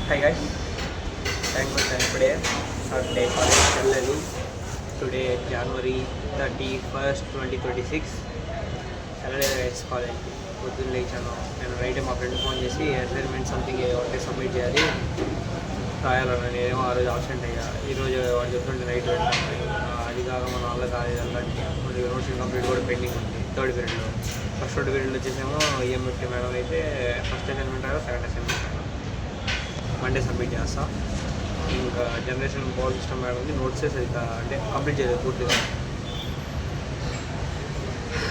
Hi guys, thank you for today. Saturday college వెళ్ళలేదు. Today January 31st, 2026. Saturday guys కాలేజ్కి పొద్దున్న లేచాను. నేను రైట్ మా ఫ్రెండ్ ఫోన్ చేసి అసైన్మెంట్ సంథింగ్ ఒకటి సబ్మిట్ చేయాలి రాయాలన్నా నేనేమో ఆ రోజు ఆబ్సెంట్ అయ్యా. ఈరోజు వాడు చెప్తుంటే నైట్ అది కాక మన వాళ్ళ కాలేజ్ వెళ్ళడానికి నోట్స్ కంప్లీట్ కూడా పెండింగ్ ఉంది థర్డ్ పీరియడ్లో. ఫస్ట్ పీరియడ్లో వచ్చేసేమో ఈఎంఎఫ్టీ మేడం అయితే first assignment second assignment Monday submit చేస్తా. ఇంకా జనరేషన్ పవర్ సిస్టమ్ మేడం ఉంది నోట్సే సరిగ్గా అంటే కంప్లీట్ చేయలేదు పూర్తిగా.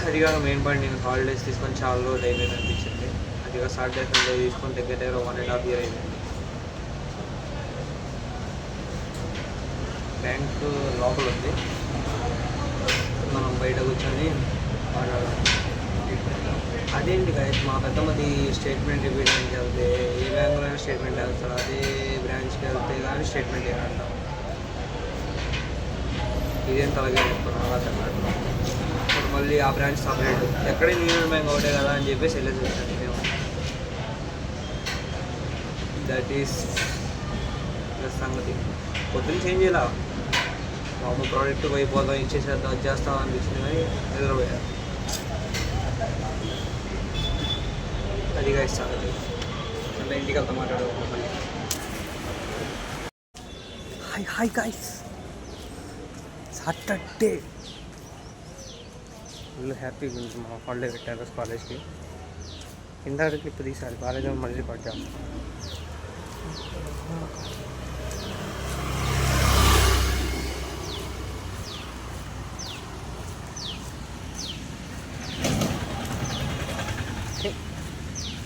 అదిగా మెయిన్ పాయింట్ నేను హాలిడేస్ తీసుకొని చాలా రోజులు అయిపోయింది అనిపించింది. అదిగా సాటర్డే సండే తీసుకొని దగ్గర 1.5 year అయిపోయింది. బ్యాంకు లోపల ఉంది, మనం బయట కూర్చొని మాట్లాడాలి. అదేంటి గాయస్ మా పెద్దమ్మది స్టేట్మెంట్ రిపీట్ వెళ్తే ఏ బ్యాంకులో స్టేట్మెంట్ వెళ్తారు, అదే బ్రాంచ్కి వెళ్తే కానీ స్టేట్మెంట్ ఏమంట. ఇదేం తలగా చెప్పుకున్నాం అలా చెప్పాడు. ఇప్పుడు మళ్ళీ ఆ బ్రాంచ్ సపరేట్ ఎక్కడ యూనియన్ బ్యాంక్ ఒకటే కదా అని చెప్పేసి వెళ్ళేసి వచ్చాను మేము. దట్ ఈస్ ప్లస్ సంగతి. పొద్దున్న చేంజ్ చేయాల మామూలు ప్రోడక్ట్ అయిపోతాం ఇచ్చేసేద్దాం వచ్చేస్తాం అనిపించింది కానీ నిద్రపోయారు. అదిగా ఇస్తాను అంటే ఇంటికి వెళ్తా మాట్లాడుకోవాలి. హాయ్ గాయ్స్, సాటర్డే ఫుల్ హ్యాపీగా ఉంది. మా హాలిడే పెట్టారు కాలేజ్కి. ఇందాక క్లిప్ తీసారు కాలేజ్ మళ్ళీ పడ్డాము.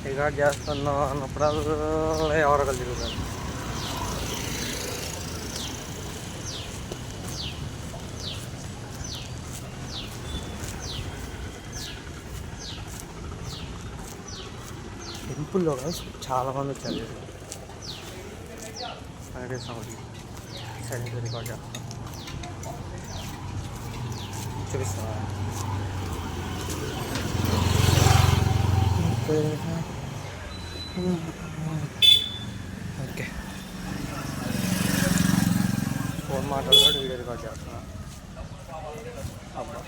రికార్డ్ చేస్తున్నాం అన్నప్పుడల్లా ఎవరొకరు తిరుగుతారు. టెంపుల్లో చాలామంది వచ్చారు. సరే రికార్డ్ చేస్తాం చూపిస్తా. ఓకే ఫోన్ మాట్లాడుతూ వీడియో రికార్డ్ చేస్తున్నా. అబ్బా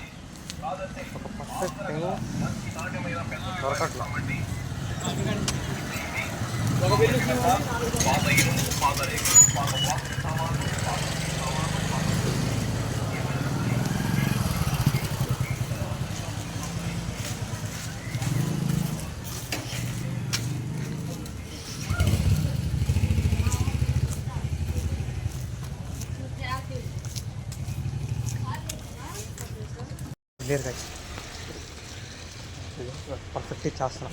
ఒక పర్ఫెక్ట్ టైం దొరకట్లా. పర్ఫెక్ట్గా చేస్తున్నా.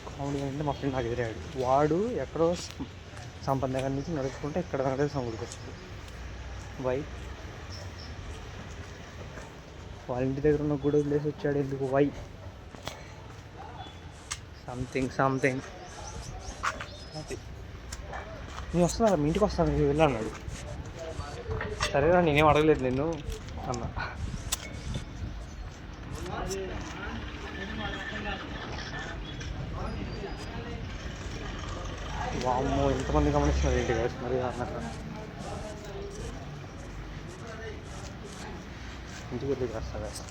కామెడీ అంటే మా ఫ్రెండ్ నాకు ఎదురాడు. వాడు ఎక్కడో సంపద దగ్గర నుంచి నడుచుకుంటే ఇక్కడ దగ్గర సంగుడికి వచ్చింది. వై వాళ్ళ ఇంటి దగ్గర ఉన్న గుడి వదిలేసి వచ్చాడు ఎందుకు? వై సంథింగ్ నేను వస్తున్నా మీ ఇంటికి వస్తాను మీరు వెళ్ళన్నాడు. సరేరా నేనేం అడగలేదు నేను అన్నా. వామ్మో ఎంతమంది గమనిస్తున్నారు ఏంటి గాయస్ మరి అన్నట్టు. ఇంటికి వెళ్ళి చేస్తారు కదా.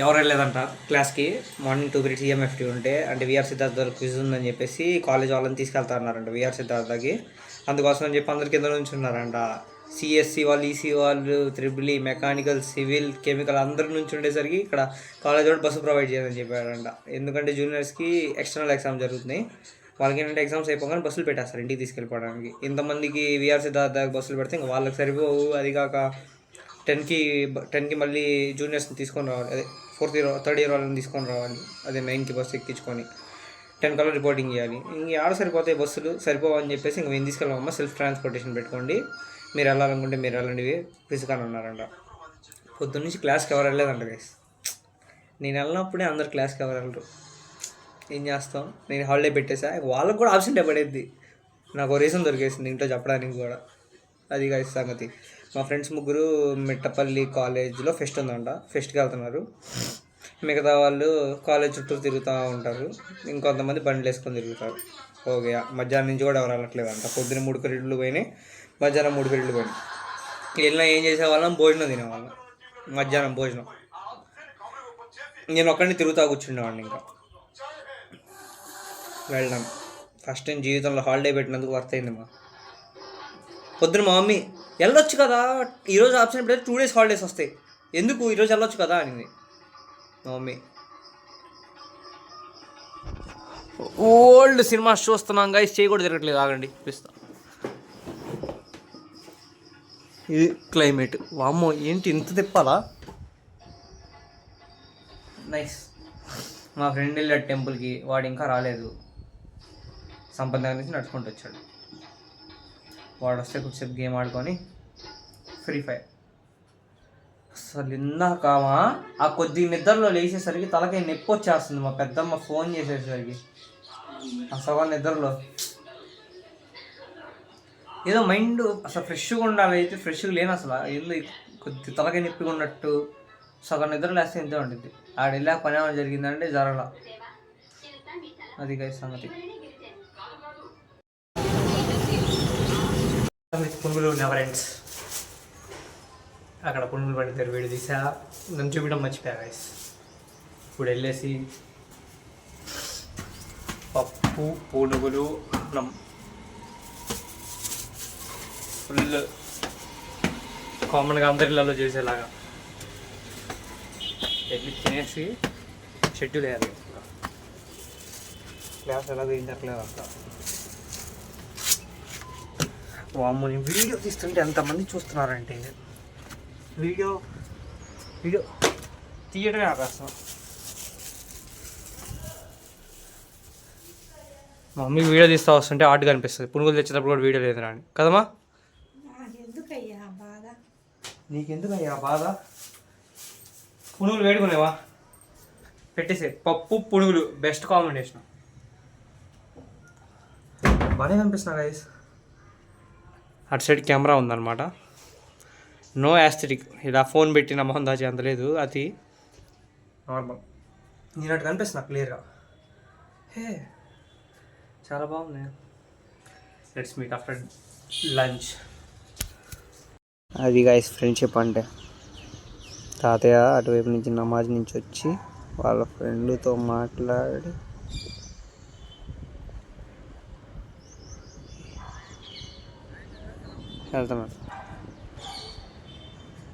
ఎవరు వెళ్ళలేదంట క్లాస్కి. మార్నింగ్ 2 periods ఈఎంఎఫ్టీ ఉంటే అంటే విఆర్ సిద్ధార్థ క్విజ్ ఉందని చెప్పేసి కాలేజ్ వాళ్ళని తీసుకెళ్తా అన్నారంట విఆర్ సిద్ధార్థకి. అందుకోసం అని చెప్పి అందరి కింద నుంచి ఉన్నారంట. సిఎస్సి వాళ్ళు, ఈసీ వాళ్ళు, triple E, mechanical, civil, chemical అందరి నుంచి ఉండేసరికి ఇక్కడ కాలేజ్ వాడు బస్సు ప్రొవైడ్ చేయాలని చెప్పారంట. ఎందుకంటే జూనియర్స్కి ఎక్స్టర్నల్ ఎగ్జామ్ జరుగుతున్నాయి. వాళ్ళకి ఏంటంటే ఎగ్జామ్స్ అయిపోగానే బస్సులు పెట్టేస్తారు ఇంటికి తీసుకెళ్ళిపోవడానికి. ఇంతమందికి విఆర్ సిద్ధార్థ బస్సులు పెడితే ఇంకా వాళ్ళకి సరిపోవు. అది కాక 10కి మళ్ళీ జూనియర్స్ని తీసుకొని రావాలి. అదే 3rd year వాళ్ళని తీసుకొని రావాలి. అదే 9కి బస్సు ఎక్కించుకొని 10 కల్లా రిపోర్టింగ్ చేయాలి. ఇంక ఆడ సరిపోతాయి బస్సులు, సరిపోవని చెప్పేసి ఇంక మేము తీసుకెళ్ళామమ్మా సెల్ఫ్ ట్రాన్స్పోర్టేషన్ పెట్టుకోండి, మీరు వెళ్ళాలనుకుంటే మీరు వెళ్ళండి ఫిజికల్ అన్నారంట. పొద్దున్నుంచి క్లాస్కి ఎవరు వెళ్ళలేదంట గైస్. నేను వెళ్ళినప్పుడే అందరు క్లాస్కి ఎవరు వెళ్ళరు. ఏం చేస్తాం, నేను హాలిడే పెట్టేసా. వాళ్ళకు కూడా ఆబ్సెంట్ పడేది. నాకు ఒక రీజన్ దొరికేసింది ఇంట్లో చెప్పడానికి కూడా. అది గైస్ సంగతి. మా ఫ్రెండ్స్ ముగ్గురు మిట్టపల్లి కాలేజ్లో ఫెస్ట్ ఉందంట, ఫెస్ట్కి వెళ్తున్నారు. మిగతా వాళ్ళు కాలేజ్ చుట్టూ తిరుగుతూ ఉంటారు, ఇంకొంతమంది బండ్లు వేసుకొని తిరుగుతారు. ఓకే, మధ్యాహ్నం నుంచి కూడా ఎవరు వెళ్ళట్లేదంట. పొద్దున్న 3 పీరియడ్లు పోయినాయి, మధ్యాహ్నం 3 పీరియడ్లు పోయినాయి. వెళ్ళినా ఏం చేసేవాళ్ళం, భోజనం తినేవాళ్ళం. మధ్యాహ్నం భోజనం నేను ఒక్కడిని తిరుగుతా కూర్చుండేవాడిని. ఇంకా వెళ్ళడం ఫస్ట్ టైం జీవితంలో హాలిడే పెట్టినందుకు వర్త్ అయింది. పొద్దున మా మమ్మీ వెళ్ళొచ్చు కదా, ఈరోజు ఆప్షన్ పెడితే 2 days హాలిడేస్ వస్తాయి, ఎందుకు ఈరోజు వెళ్ళొచ్చు కదా అనింది మా మమ్మీ. ఓల్డ్ సినిమాస్ చూస్తున్నాం గైస్, చేయి కూడా తిరగట్లేదు, ఆగండి చూపిస్తా. ఇది క్లైమేట్, వామ్మో ఏంటి ఇంత తిప్పాలా. నైస్. మా ఫ్రెండ్ వెళ్ళాడు టెంపుల్కి, వాడు ఇంకా రాలేదు. సంపద దగ్గర నుంచి నడుచుకుంటూ వచ్చాడు. వాడు వస్తే కొంచెంసేపు గేమ్ ఆడుకొని ఫ్రీ ఫైర్. అసలు ఇందాకమా ఆ కొద్ది నిద్రలో లేచేసరికి తలకాయ నొప్పి వచ్చేస్తుంది. మా పెద్దమ్మ ఫోన్ చేసేసరికి అసలు నిద్రలో ఏదో మైండ్ అసలు ఫ్రెష్గా ఉండాలి, అయితే ఫ్రెష్గా లేను అసలు. ఏదో కొద్ది తలకాయ నొప్పిగా ఉన్నట్టు సగం నిద్రలో వేస్తే ఇంతే ఉంటుంది. ఆడ వెళ్ళా పని ఏమైనా జరిగిందంటే జరగల. అది గై సంగతి. పునుగులు నెవరెండ్స్. అక్కడ పునుగులు పడితే వీడియో తీసా, నన్ను చూపించడం మర్చిపోయా గైస్. ఇప్పుడు వెళ్ళేసి పప్పు పునుగులు అన్నం ఫుల్ కామన్గా అందరి ఇళ్ళలో చేసేలాగా వెళ్ళి తినేసి షెడ్యూల్ వేయాలి. క్లాస్ ఎలా తీయించట్లేదు అంత. వామ్మో, నేను వీడియో తీస్తుంటే ఎంతమంది చూస్తున్నారంటే వీడియో తీయడమే ఆకాశం. మా మమ్మీకి వీడియో తీస్తూ వస్తుంటే ఆర్ట్ కనిపిస్తుంది. పునుగులు తెచ్చేటప్పుడు కూడా వీడియో లేదు రాని కదమ్మా. నీకెందుకయ్యా బాధ? పునుగులు వేడుకునేవా, పెట్టేసే. పప్పు పునుగులు బెస్ట్ కాంబినేషన్. బాగానే కనిపిస్తున్నా గైస్. అటు సైడ్ కెమెరా ఉందన్నమాట. నో యాస్థెటిక్, ఇలా ఫోన్ పెట్టి నా మొహం దాచి అంత లేదు, అది నార్మల్. నేను అటు కనిపిస్తున్నా క్లియర్గా. హే చాలా బాగుంది. Let's meet after lunch. అది గైస్ ఫ్రెండ్షిప్ అంటే. తాతయ్య అటువైపు నుంచి నమాజ్ నుంచి వచ్చి వాళ్ళ ఫ్రెండ్తో మాట్లాడి వెళ్తున్నాడు.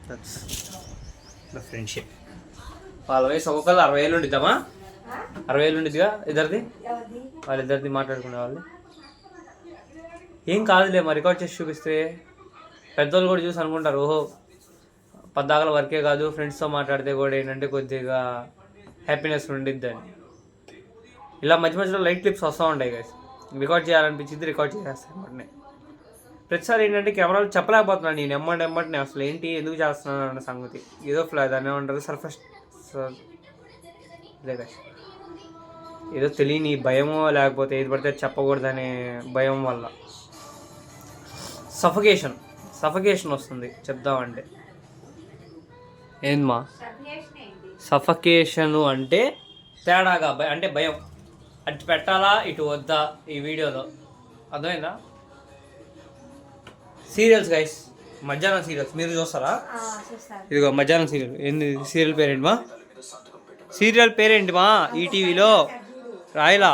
That's the friendship. వాళ్ళ వయసు ఒక్కొక్కరు 60 ఏళ్ళు ఉండిద్దామా? 60 ఏళ్ళు ఉండిద్దిగా ఇద్దరిది. వాళ్ళిద్దరిది మాట్లాడుకునే వాళ్ళు. ఏం కాదులే, మరి రికార్డ్ చేసి చూపిస్తే పెద్దోళ్ళు కూడా చూసి అనుకుంటారు, ఓహో పద్దాకల వర్కే కాదు, ఫ్రెండ్స్తో మాట్లాడితే కూడా ఏంటంటే కొద్దిగా హ్యాపీనెస్ ఉండిద్ది అని. ఇలా మధ్య మధ్యలో లైట్ క్లిప్స్ వస్తూ ఉంటాయి గైస్. రికార్డ్ చేయాలనిపించింది, రికార్డ్ చేసేస్తాను వెంటనే. ప్రతిసారి ఏంటంటే కెమెరాలు చెప్పలేకపోతున్నాను నేను ఎమ్మటి అసలు ఏంటి ఎందుకు చేస్తున్నాను అన్న సంగతి. ఏదో దాన్ని ఏమంటారు, సర్ఫేస్ లేదా ఏదో తెలియని భయమో లేకపోతే ఏది పడితే చెప్పకూడదనే భయం వల్ల సఫకేషన్ వస్తుంది చెప్దామంటే. ఏందమ్మా సఫకేషను అంటే? తేడాగా అంటే భయం. అటు పెట్టాలా ఇటు వద్దా ఈ వీడియోలో, అర్థమైందా? సీరియల్స్ గైస్, మధ్యాహ్నం సీరియల్స్ మీరు చూస్తారా? ఇదిగో మధ్యాహ్నం సీరియల్. ఏంది సీరియల్ పేరేంటి సీరియల్ పేరేంటి ఈటీవీలో రాయలా?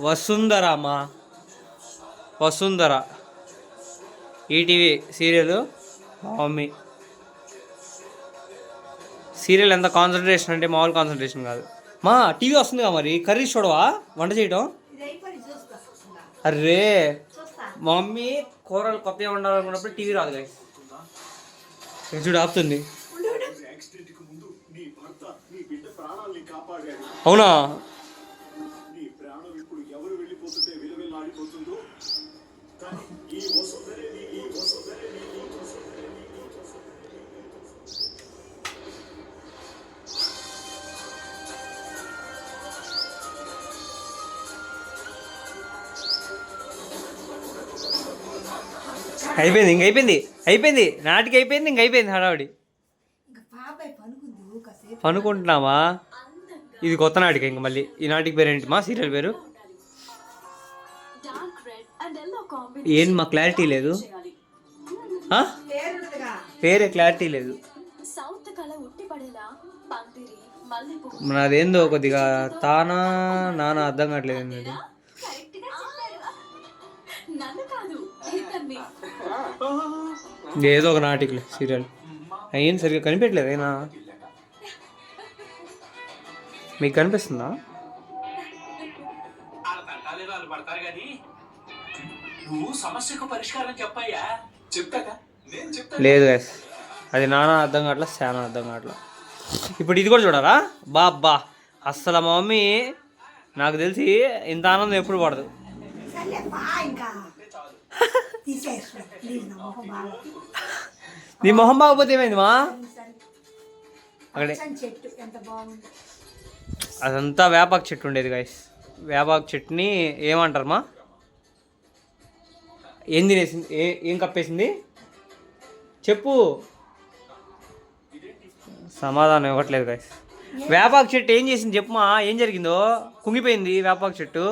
Vasundhara Vasundhara ETV serial. Mummy serial ఎంత కాన్సన్ట్రేషన్ అంటే మామూలు కాన్సన్ట్రేషన్ కాదు. టీవీ వస్తుందిగా, మరి కర్రీస్ చూడవా వంట చేయడం? అర్రే మా మమ్మీ కూరలు కొత్తగా ఉండాలనుకున్నప్పుడు టీవీ రాదు గైస్. చూడు ఆపుతుంది. అవునా? అయిపోయింది నాటికి అయిపోయింది, ఇంక అయిపోయింది హడావిడి. అనుకుంటున్నావా? ఇది కొత్త నాటిక ఇంక మళ్ళీ. ఈ నాటిక పేరు ఏంటి మా సీరియల్ పేరు? ఏం మా క్లారిటీ లేదు, పేరే క్లారిటీ లేదు. నాదేందో కొద్దిగా తానా నానా అర్థం కావట్లేదు. అది ఏదో ఒక నాటికలే సీరియల్. ఏం సరిగ్గా కనిపించలేదు అయినా. మీకు కనిపిస్తుందా? లేదు గైస్, అది నానా అర్థం కావట్లా, శానా అర్థం కావట్లా. ఇప్పుడు ఇది కూడా చూడరా బాబ్బా. అస్సలు మా మమ్మీ నాకు తెలిసి ఇంత ఆనందం ఎప్పుడు పడదు. నీ మొహం బాగపోతే ఏమైంది మా? అక్కడే అదంతా వేపాకు చెట్టు ఉండేది గైస్. వేపాకు చెట్టుని ఏమంటారు మా? ఏం తినేసింది? ఏం కప్పేసింది చెప్పు. సమాధానం ఇవ్వట్లేదు గైస్. వేపాకు చెట్టు ఏం చేసింది చెప్పమా? ఏం జరిగిందో? కుంగిపోయింది వేపాకు చెట్టు.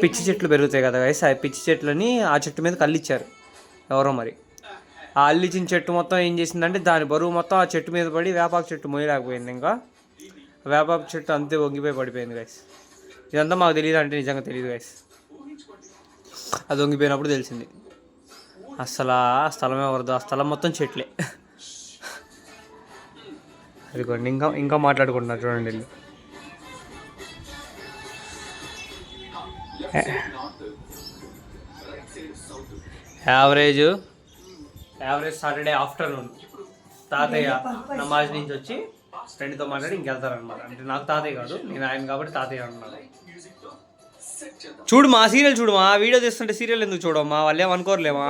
పిచ్చి చెట్లు పెరుగుతాయి కదా గైస్, ఆ పిచ్చి చెట్లని ఆ చెట్టు మీద కల్లిచ్చారు ఎవరో మరి. ఆ అల్లిచ్చిన చెట్టు మొత్తం ఏం చేసిందంటే దాని బరువు మొత్తం ఆ చెట్టు మీద పడి వేపాకు చెట్టు మోయలేకపోయింది. ఇంకా వేపాకు చెట్టు అంతే వంగిపోయి పడిపోయింది గైస్. ఇదంతా మాకు తెలియదు అంటే నిజంగా తెలియదు గైస్. అది వంగిపోయినప్పుడు తెలిసింది. అసలు ఆ స్థలమే ఎవరిదో, ఆ స్థలం మొత్తం చెట్లే. అదిగోండి ఇంకా ఇంకా మాట్లాడుకుంటున్నారు చూడండి వీళ్ళు. యావరేజ్ సాటర్డే ఆఫ్టర్నూన్ తాతయ్య నమాజ్ నుంచి వచ్చి ఫ్రెండ్తో మాట్లాడి ఇంకెళ్తారనమాట. అంటే నాకు తాతయ్య కాదు, నేను ఆయన కాబట్టి తాతయ్య అన్నాడు. చూడు మా సీరియల్ చూడు మా. వీడియో తీస్తుంటే సీరియల్ ఎందుకు చూడమ్మా? వాళ్ళు ఏమనుకోరలేమా?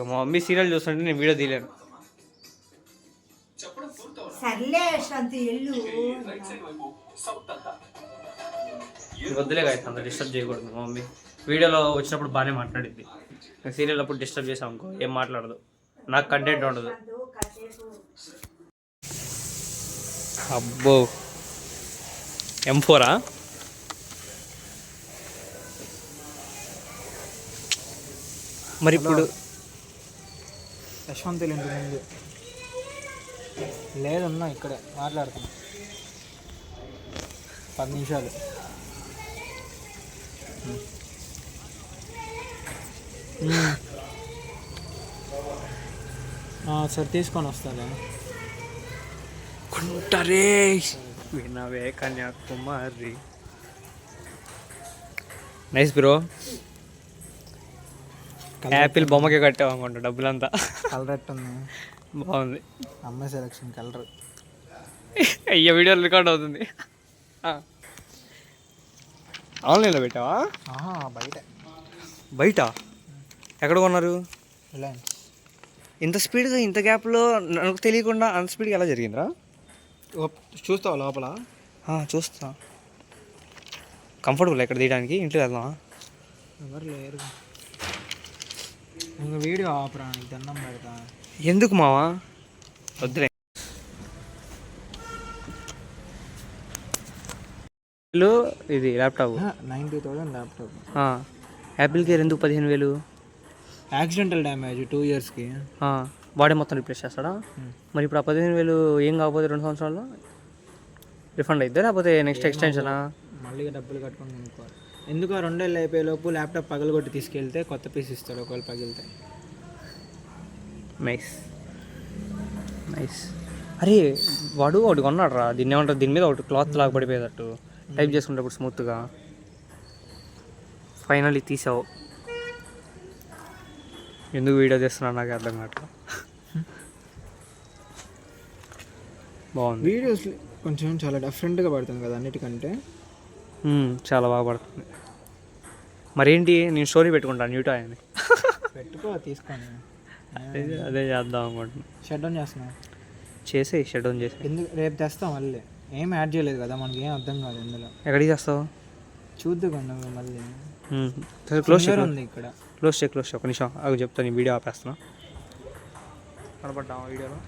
మా మమ్మీ సీరియల్ చూస్తుంటే నేను వీడియో తీయలేను. వద్దులే కాదు, అంత డిస్టర్బ్ చేయకూడదు. మా మమ్మీ వీడియోలో వచ్చినప్పుడు బాగానే మాట్లాడింది, సీరియల్ అప్పుడు డిస్టర్బ్ చేసాం అనుకో ఏం మాట్లాడదు, నాకు కంటెంట్ ఉండదు. అబ్బో M4 మరి ఇప్పుడు యశ్వంత్ ఇంటి ముందు లేదన్నా, ఇక్కడే మాట్లాడుతున్నా 10 నిమిషాలు. సరే తీసుకొని వస్తాను. కుంటరే వినవే కన్యాకుమారి. Nice bro. యాపిల్ బొమ్మకే కట్టావు అనుకుంటా డబ్బులంతా. కలర్ ఎట్టుంది? బాగుంది. అమ్మాయి సెలక్షన్ కలర్. అయ్యో వీడియో రికార్డ్ అవుతుంది. ఆన్లైన్లో పెట్టావా? బయట ఎక్కడ కొన్నారు? రిలయన్స్. ఇంత స్పీడ్గా ఇంత గ్యాప్లో నాకు తెలియకుండా అంత స్పీడ్గా ఎలా జరిగిందిరా? చూస్తావా లోపల? చూస్తా. కంఫర్టబుల్ ఎక్కడ తీయడానికి? ఇంట్లో వెళ్దామా? ఎవరు లేరు. ఇంకా వీడియో ఆపరా, నీకు దండం పెడతా. ఎందుకు మావా? వద్దులే. ఇది ల్యాప్టాప్ 90,000 ల్యాప్టాప్. యాపిల్ కేర్ ఎందుకు 15,000? యాక్సిడెంటల్ డ్యామేజ్ 2 ఇయర్స్కి. బాడీ మొత్తం రిప్లేస్ చేస్తాడా? మరి ఇప్పుడు ఆ 15,000 ఏం కాకపోతే 2 సంవత్సరాల్లో రిఫండ్ అవుతుందా, లేకపోతే నెక్స్ట్ ఎక్స్టెన్షనా? మళ్ళీ డబ్బులు కట్టుకొని కొనుక్కోవాలి. ఎందుకు 2 ఏళ్ళు అయిపోయేలోపు ల్యాప్టాప్ పగలగొట్టి తీసుకెళ్తే కొత్త పీస్ ఇస్తాడు ఒకవేళ పగిలితే. నైస్. అరే వాడు ఒకటి కొన్నాడు రా, దీన్ని ఏమంటారు, దీని మీద ఒకటి క్లాత్ లాగా పడిపోయేటట్టు టైప్ చేసుకుంటప్పుడు స్మూత్గా. ఫైనల్లీ తీసావు. ఎందుకు వీడియో చేస్తున్నాను నాకు అర్థం కావట్లేదు. బాగుంది. వీడియోస్ కొంచెం చాలా డిఫరెంట్గా పడుతుంది కదా అన్నిటికంటే. చాలా బాగా పడుతుంది. మరేంటి నేను స్టోరీ పెట్టుకుంటాను యూట్యూబ్ అని. పెట్టుకో, తీసుకొని అదే చేద్దాం అనుకుంటున్నాను. షట్ డౌన్ చేస్తున్నా. షట్ డౌన్ చేసి ఎందుకు రేపు తెస్తాం. మళ్ళీ ఏం యాడ్ చేయలేదు కదా, మనకి ఏం అర్థం కాదు ఇందులో. ఎక్కడికి చేస్తావు? చూద్దాం మళ్ళీ. క్లోజ్ ఉంది ఇక్కడ. క్లోజ్ చేయి ఒక నిమిషం అవి చెప్తాను. ఈ వీడియో ఆపేస్తున్నా. కనపడ్డాము వీడియోలో.